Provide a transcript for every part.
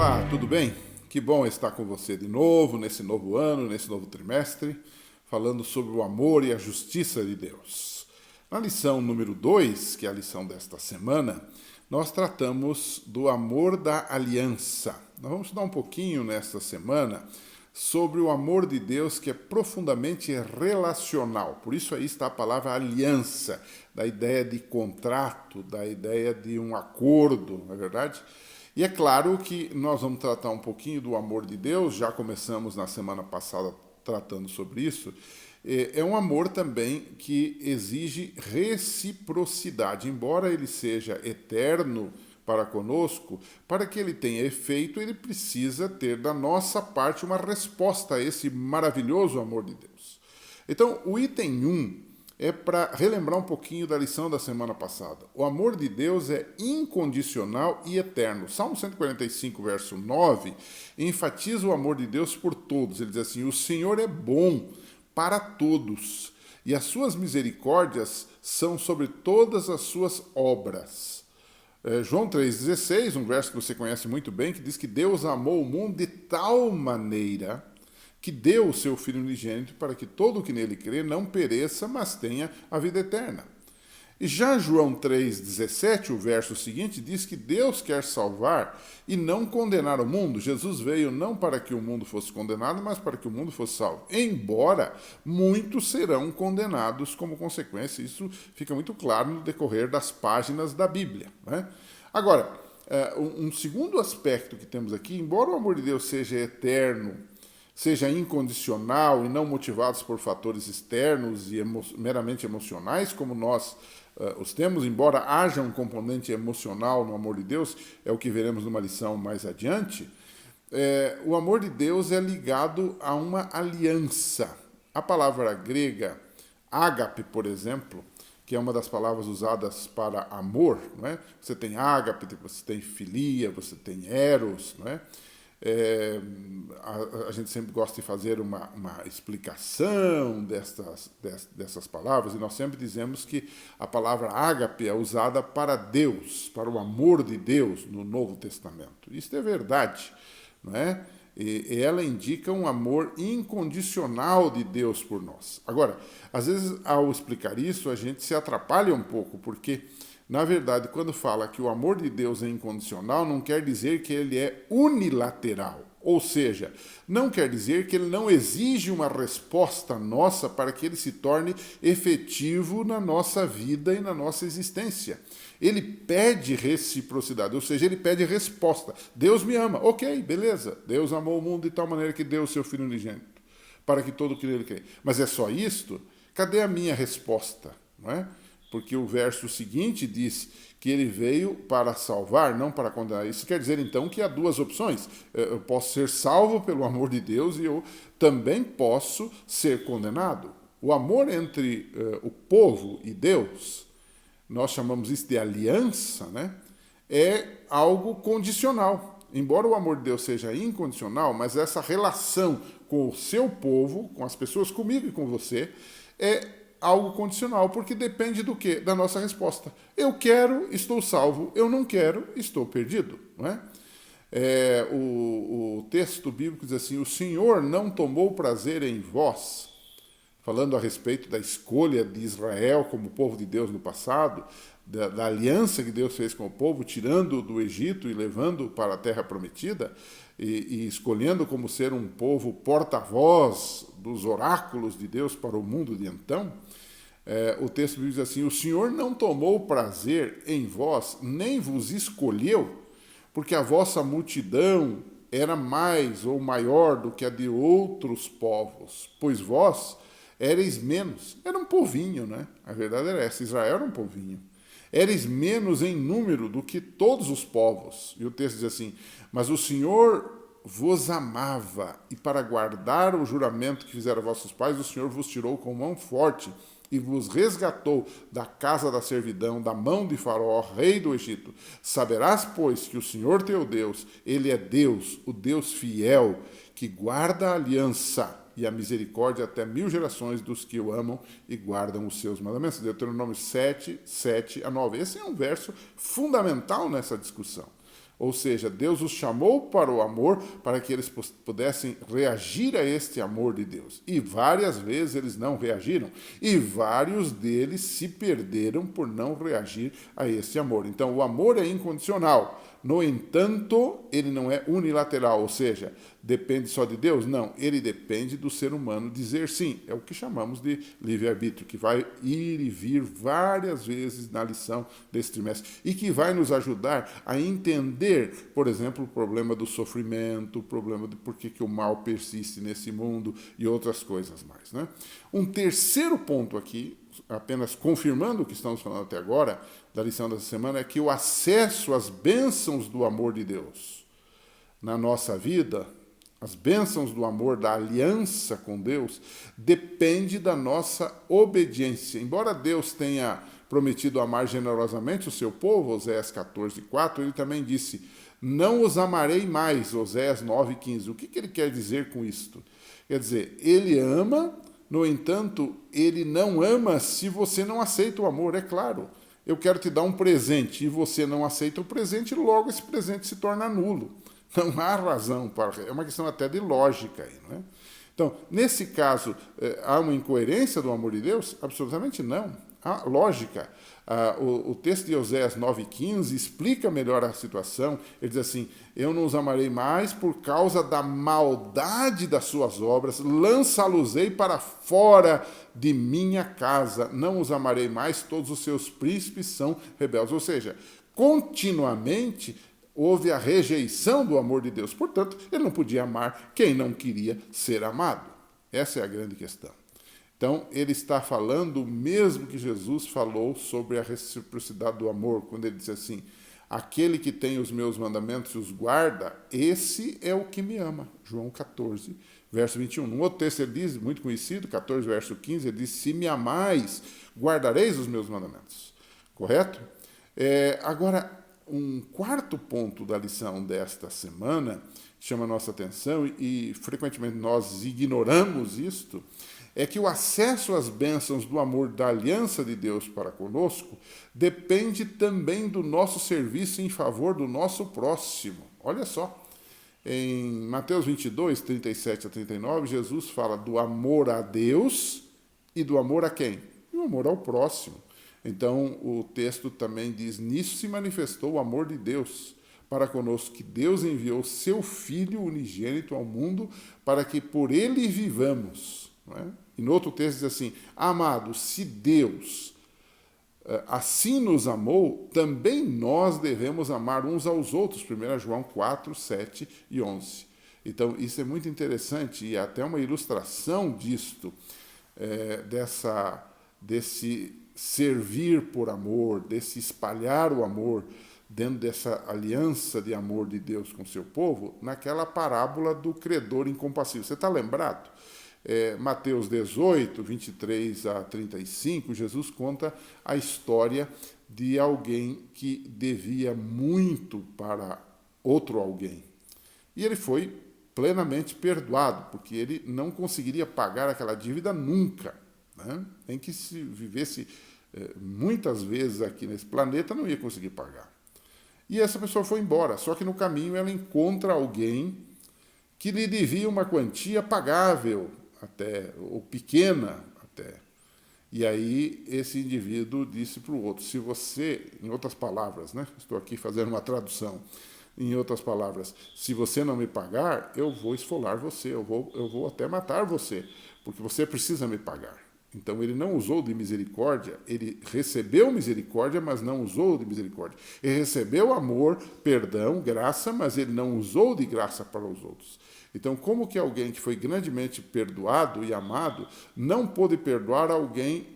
Olá, tudo bem? Que bom estar com você de novo, nesse novo ano, nesse novo trimestre, falando sobre o amor e a justiça de Deus. Na lição número 2, que é a lição desta semana, nós tratamos do amor da aliança. Nós vamos estudar um pouquinho nesta semana sobre o amor de Deus que é profundamente relacional. Por isso aí está a palavra aliança, da ideia de contrato, da ideia de um acordo, não é verdade? E é claro que nós vamos tratar um pouquinho do amor de Deus, já começamos na semana passada tratando sobre isso. É um amor também que exige reciprocidade, embora ele seja eterno para conosco, para que ele tenha efeito, ele precisa ter da nossa parte uma resposta a esse maravilhoso amor de Deus. Então, o item 1 é para relembrar um pouquinho da lição da semana passada. O amor de Deus é incondicional e eterno. Salmo 145, verso 9, enfatiza o amor de Deus por todos. Ele diz assim: o Senhor é bom para todos, e as suas misericórdias são sobre todas as suas obras. João 3,16, um verso que você conhece muito bem, que diz que Deus amou o mundo de tal maneira que deu o seu Filho unigênito para que todo o que nele crê não pereça, mas tenha a vida eterna. E já João 3,17, o verso seguinte, diz que Deus quer salvar e não condenar o mundo. Jesus veio não para que o mundo fosse condenado, mas para que o mundo fosse salvo. Embora muitos serão condenados como consequência. Isso fica muito claro no decorrer das páginas da Bíblia, né? Agora, um segundo aspecto que temos aqui, embora o amor de Deus seja eterno, seja incondicional e não motivados por fatores externos e meramente emocionais, como nós os temos, embora haja um componente emocional no amor de Deus, é o que veremos numa lição mais adiante, o amor de Deus é ligado a uma aliança. A palavra grega ágape, por exemplo, que é uma das palavras usadas para amor, não é? Você tem ágape, você tem filia, você tem eros, não é? A gente sempre gosta de fazer uma explicação dessas palavras, e nós sempre dizemos que a palavra ágape é usada para Deus, para o amor de Deus no Novo Testamento. Isso é verdade, não é? E ela indica um amor incondicional de Deus por nós. Agora, às vezes, ao explicar isso, a gente se atrapalha um pouco, porque na verdade, quando fala que o amor de Deus é incondicional, não quer dizer que ele é unilateral. Ou seja, não quer dizer que ele não exige uma resposta nossa para que ele se torne efetivo na nossa vida e na nossa existência. Ele pede reciprocidade, ou seja, ele pede resposta. Deus me ama. Ok, beleza. Deus amou o mundo de tal maneira que deu o seu Filho unigênito, para que todo o que nele crê. Mas é só isto? Cadê a minha resposta? Não é? Porque o verso seguinte diz que ele veio para salvar, não para condenar. Isso quer dizer, então, que há duas opções. Eu posso ser salvo pelo amor de Deus e eu também posso ser condenado. O amor entre o povo e Deus, nós chamamos isso de aliança, né? É algo condicional. Embora o amor de Deus seja incondicional, mas essa relação com o seu povo, com as pessoas, comigo e com você, é algo condicional, porque depende do quê? Da nossa resposta. Eu quero, estou salvo. Eu não quero, estou perdido. Não é? O texto bíblico diz assim: o Senhor não tomou prazer em vós, falando a respeito da escolha de Israel como povo de Deus no passado, da aliança que Deus fez com o povo, tirando do Egito e levando para a terra prometida, e escolhendo como ser um povo porta-voz dos oráculos de Deus para o mundo de então. O texto diz assim: o Senhor não tomou prazer em vós, nem vos escolheu, porque a vossa multidão era mais ou maior do que a de outros povos, pois vós éreis menos. Era um povinho, né? A verdade era essa: Israel era um povinho. Éreis menos em número do que todos os povos. E o texto diz assim: mas o Senhor vos amava, e para guardar o juramento que fizeram vossos pais, o Senhor vos tirou com mão forte e vos resgatou da casa da servidão, da mão de Faraó, rei do Egito. Saberás, pois, que o Senhor teu Deus, ele é Deus, o Deus fiel, que guarda a aliança e a misericórdia até 1000 gerações dos que o amam e guardam os seus mandamentos. Deuteronômio 7, 7 a 9. Esse é um verso fundamental nessa discussão. Ou seja, Deus os chamou para o amor para que eles pudessem reagir a este amor de Deus. E várias vezes eles não reagiram. E vários deles se perderam por não reagir a este amor. Então, o amor é incondicional. No entanto, ele não é unilateral, ou seja, depende só de Deus? Não, ele depende do ser humano dizer sim. É o que chamamos de livre-arbítrio, que vai ir e vir várias vezes na lição desse trimestre e que vai nos ajudar a entender, por exemplo, o problema do sofrimento, o problema de por que o mal persiste nesse mundo e outras coisas mais, né? Um terceiro ponto aqui, apenas confirmando o que estamos falando até agora, da lição dessa semana, é que o acesso às bênçãos do amor de Deus na nossa vida, as bênçãos do amor, da aliança com Deus, depende da nossa obediência. Embora Deus tenha prometido amar generosamente o seu povo, Oséias 14:4, ele também disse, não os amarei mais, Oséias 9:15. O que ele quer dizer com isto? Quer dizer, ele ama, no entanto, ele não ama se você não aceita o amor, é claro. Eu quero te dar um presente e você não aceita o presente, logo esse presente se torna nulo. Não há razão para... É uma questão até de lógica aí, não é? Então, nesse caso, há uma incoerência do amor de Deus? Absolutamente não. Há lógica. O texto de Oséias 9:15 explica melhor a situação. Ele diz assim, eu não os amarei mais por causa da maldade das suas obras, lançá-los-ei para fora de minha casa. Não os amarei mais, todos os seus príncipes são rebeldes. Ou seja, continuamente houve a rejeição do amor de Deus. Portanto, ele não podia amar quem não queria ser amado. Essa é a grande questão. Então, ele está falando o mesmo que Jesus falou sobre a reciprocidade do amor, quando ele disse assim, aquele que tem os meus mandamentos e os guarda, esse é o que me ama. João 14, verso 21. Num outro texto ele diz, muito conhecido, 14, verso 15, ele diz, se me amais, guardareis os meus mandamentos. Correto? Agora, um quarto ponto da lição desta semana chama a nossa atenção e frequentemente nós ignoramos isto, é que o acesso às bênçãos do amor da aliança de Deus para conosco depende também do nosso serviço em favor do nosso próximo. Olha só, em Mateus 22, 37 a 39, Jesus fala do amor a Deus e do amor a quem? Do amor ao próximo. Então, o texto também diz, nisso se manifestou o amor de Deus para conosco, que Deus enviou seu Filho unigênito ao mundo para que por ele vivamos. Não é? E no outro texto diz assim, amados, se Deus assim nos amou, também nós devemos amar uns aos outros. 1 João 4, 7 e 11. Então, isso é muito interessante e até uma ilustração disto, desse servir por amor, desse espalhar o amor dentro dessa aliança de amor de Deus com o seu povo, naquela parábola do credor incompassível. Você está lembrado? Mateus 18, 23 a 35, Jesus conta a história de alguém que devia muito para outro alguém. E ele foi plenamente perdoado, porque ele não conseguiria pagar aquela dívida nunca. Né? Nem que se vivesse muitas vezes aqui nesse planeta, não ia conseguir pagar. E essa pessoa foi embora, só que no caminho ela encontra alguém que lhe devia uma quantia pagável, até, ou pequena até. E aí esse indivíduo disse para o outro, se você, em outras palavras, né, estou aqui fazendo uma tradução, em outras palavras, se você não me pagar, eu vou esfolar você, eu vou até matar você, porque você precisa me pagar. Então ele não usou de misericórdia, ele recebeu misericórdia, mas não usou de misericórdia. Ele recebeu amor, perdão, graça, mas ele não usou de graça para os outros. Então, como que alguém que foi grandemente perdoado e amado não pôde perdoar alguém,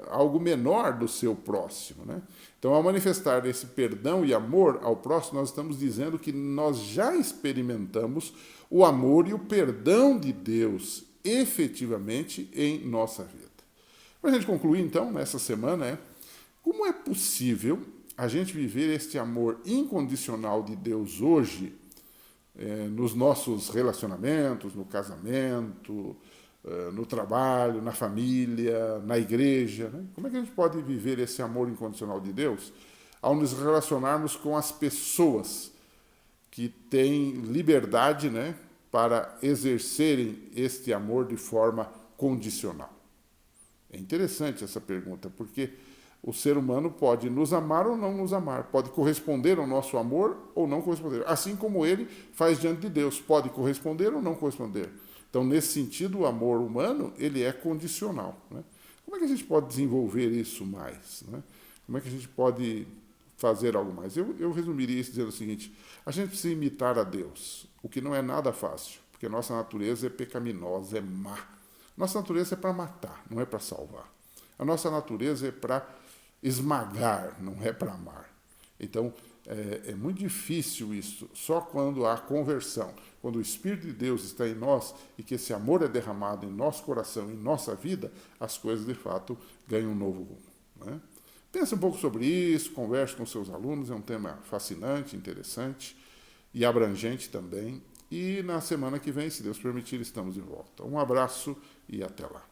algo menor do seu próximo, né? Então, ao manifestar esse perdão e amor ao próximo, nós estamos dizendo que nós já experimentamos o amor e o perdão de Deus efetivamente em nossa vida. Para a gente concluir, então, nessa semana, como é possível a gente viver este amor incondicional de Deus hoje, nos nossos relacionamentos, no casamento, no trabalho, na família, na igreja, né? Como é que a gente pode viver esse amor incondicional de Deus? ao nos relacionarmos com as pessoas que têm liberdade, né, para exercerem este amor de forma condicional? É interessante essa pergunta, porque o ser humano pode nos amar ou não nos amar, pode corresponder ao nosso amor ou não corresponder, assim como ele faz diante de Deus, pode corresponder ou não corresponder. Então, nesse sentido, o amor humano, ele é condicional, né? Como é que a gente pode desenvolver isso mais, né? Como é que a gente pode fazer algo mais? Eu resumiria isso dizendo o seguinte: a gente precisa imitar a Deus, o que não é nada fácil, porque nossa natureza é pecaminosa, é má. Nossa natureza é para matar, não é para salvar. A nossa natureza é para esmagar, não é para amar. Então, é muito difícil isso. Só quando há conversão, quando o Espírito de Deus está em nós e que esse amor é derramado em nosso coração, em nossa vida, as coisas de fato ganham um novo rumo, né? Pense um pouco sobre isso, converse com seus alunos, é um tema fascinante, interessante e abrangente também. E na semana que vem, se Deus permitir, estamos de volta. Um abraço e até lá.